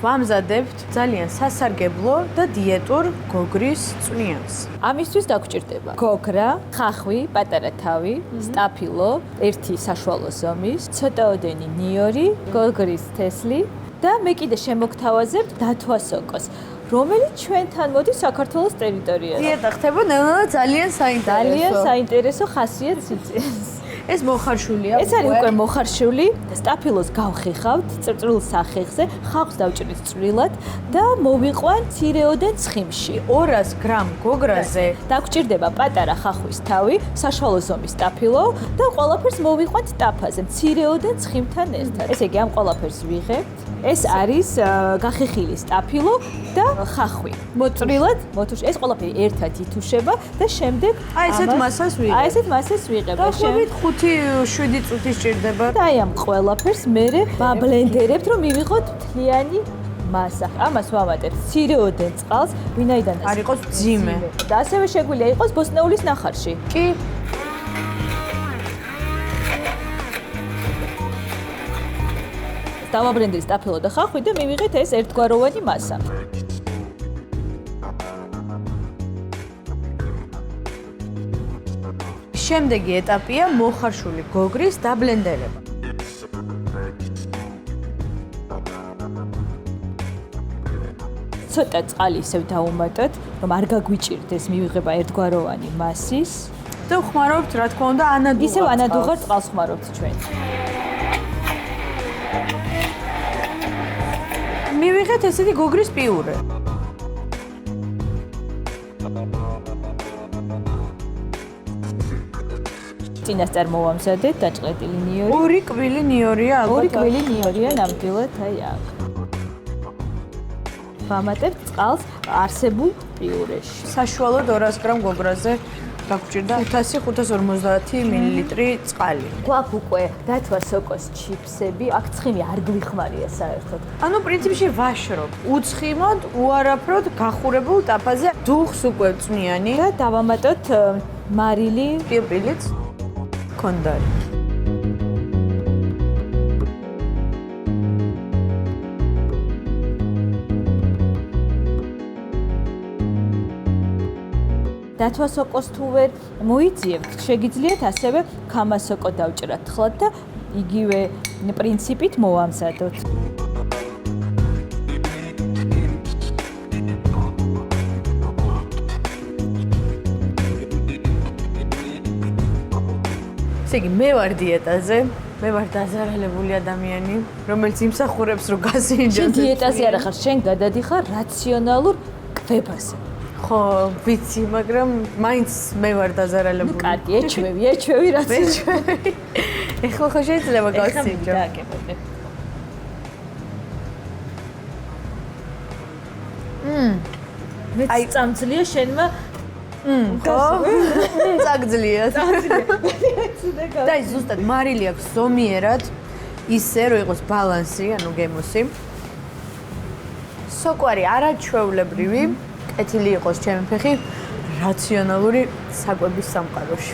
ვამზადებთ ძალიან სასარგებლო და დიეტურ გოგრის წვნიანს. ამისთვის დაგვჭირდება გოგრა, ხახვი, პატარა თავი, სტაფილო, ერთი საშუალო ზომის, ცოტაოდენი ნიორი, გოგრის თესლი და მე კიდე შემოგთავაზებთ დათვა სოკოს, რომელიც ჩვენთან მოდის საქართველოს ტერიტორიაზე. დიეტა ხდება ნელა ძალიან საინტერესო. ძალიან საინტერესო ხასიათს იწვევს. ეს მოხარშულია. ეს არის უკვე მოხარშული. სტაფილოს გავხეხავთ წრწრულ სახეხზე, ხავხს დავჭრით წვრილად და მოვიყვან მცირეოდენ ცხიმში. 200 გრამ გოგრაზე დაგვჭირდება პატარა ხახვის თავი, საშუალო ზომის სტაფილო და ყველაფერს მოვიყვანთ ტაფაზე, მცირეოდენ ცხიმთან ერთად. ესე იგი, ამ ყველაფერს ვიღებთ. ეს არის გახეხილი სტაფილო და ხახვი. მოწვრილად, მოთუშ. ეს ყველაფერი ერთად ითუშება და შემდეგ აი ესეთ მასას ვიღებ. აი ესეთ მასას ვიღებ. დაახლოებით 5-7 წუთი სჭირდება. და აი ამ ყველაფერს მე ვაბლენდერებთ, რომ მივიღოთ მთლიანი მასა. ამას ვამატებთ მცირეოდენ წყალს, ვინაიდან არ იყოს მძიმე. და ასევე შეგვიძლია იყოს ბოსტნეულის ნახარში. კი. დავაბრენდეთ სტაფილო და ხახვი და მივიღეთ ეს ერთგვაროვანი მასა. შემდეგი ეტაპია მოხარშული გოგრის დაბლენდერება. ცოტა წყალი ისევ დავუმატოთ, რომ არ გაგვიჭირდეს მივიღება ერთგვაროვანი მასის. და ვხმარობთ, რა თქმა უნდა, ანადუღარ. ისევ ანადუღარ წყალს ხმარობთ ჩვენ. მივიღეთ ესეთი გოგრის პიურე. წინასწარ მოვამზადეთ დაჭყეტილი ნიორი. 2 კვილი ნიორია ალბათ. 2 კვილი ნიორია ნამდვილად აი აქ. ვამატებთ წყალს არსებულ პიურეში. საშუალოდ 200 გრამ გოგრაზე გაგვჭირდა 550 მილილიტრი წყალი. გვაქვს უკვე დათვა სოკოს ჩიფსები, აქ ცხიმი არ გვიხმარია საერთოდ. ანუ პრინციპში ვაშრობ უცხიმოდ, უარაფროდ გახურებულ ტაფაზე დუხს უკვე წვნიანი და დავამატოთ მარილი პილპილიც კონდარი. დათვა სოკოს თუ ვერ მოიძიებთ, შეგიძლიათ ასევე ქამასოკო დავჭრათ თხლად და იგივე პრინციპით მოვამზადოთ. ესე იგი, მე ვარ დიეტაზე, მე ვარ დაზარალებული ადამიანი, რომელიც იმსახურებს, რომ გასინჯოს. შენ დიეტაზე არ ხარ, შენ გადადიხარ რაციონალურ კვებაზე. ხო, ვიცი, მაგრამ მაინც მე ვარ დაზარალებული. კარგი, ეჩვევი რაციონალურად. ეხლა ხო შეიძლება გავსინჯო. დააკეთებ. აი, წამძლია შენმა ხო? წაგძლიათ. და ის ზუსტად მარილი აქვს ზომიერად ისე, რომ იყოს ბალანსი, ანუ გემოსი. სოკვარი არაჩვეულებრივი, კეთილი იყოს ჩემი ფეხი რაციონალური საკვების სამყაროში.